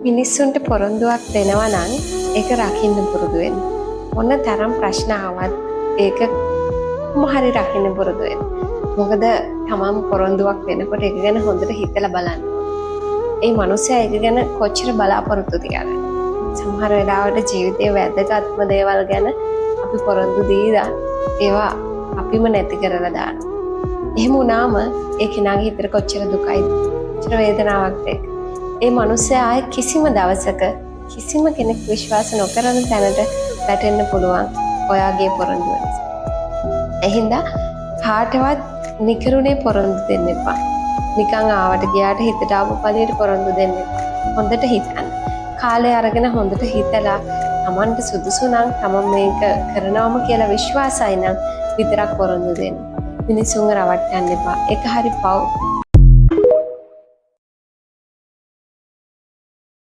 මිනිස්සුන්ට පොරොන්දුවක් දෙනවා නම් ඒක රකින්න පුරුදු වෙන්න. මොන තරම් ප්‍රශ්න ආවත් ඒක කොහොම හරි රකින්න පුරුදු වෙන්න. මොකද තමන් පොරොන්දුවක් වෙනකොට ඒක ගැන හොඳට හිතලා බලන්න. ඒ මනුස්සයා ඒක ගැන කොච්චර බලාපොරොත්තු තියනද? සමහර වෙලාවට ජීවිතයේ වැදගත්ම දේවල් ගැන අපි පොරොන්දු දීලා ඒවා අපිම නැති කරලා දානවා. එහෙම වුණාම ඒ කෙනාගේ හිතට කොච්චර දුකයිද? කොච්චර වේදනාවක්ද ඒක? ඒ මනුස්සයා ආයේ කිසිම දවසක කිසිම කෙනෙක් විශ්වාස නොකරන තැනට වැටෙන්න පුළුවන් ඔයාගේ පොරොන්දුව නිසා. එහින්දා කාටවත් නිකරුණේ පොරොන්දු දෙන්න එපා. නිකන් ආවට ගියාට හිතට ආපු පළියට පොරොන්දු දෙන්න එපා. හොඳට හිතන්න. කාලය අරගෙන හොඳට හිතලා Tamanට සුදුසු නම් Taman මේක කරනවම කියලා විශ්වාසයි නම් විතරක් පොරොන්දු දෙන්න. මිනිසුන්ව රවට්ටන්න එපා. ඒක හරි පව්.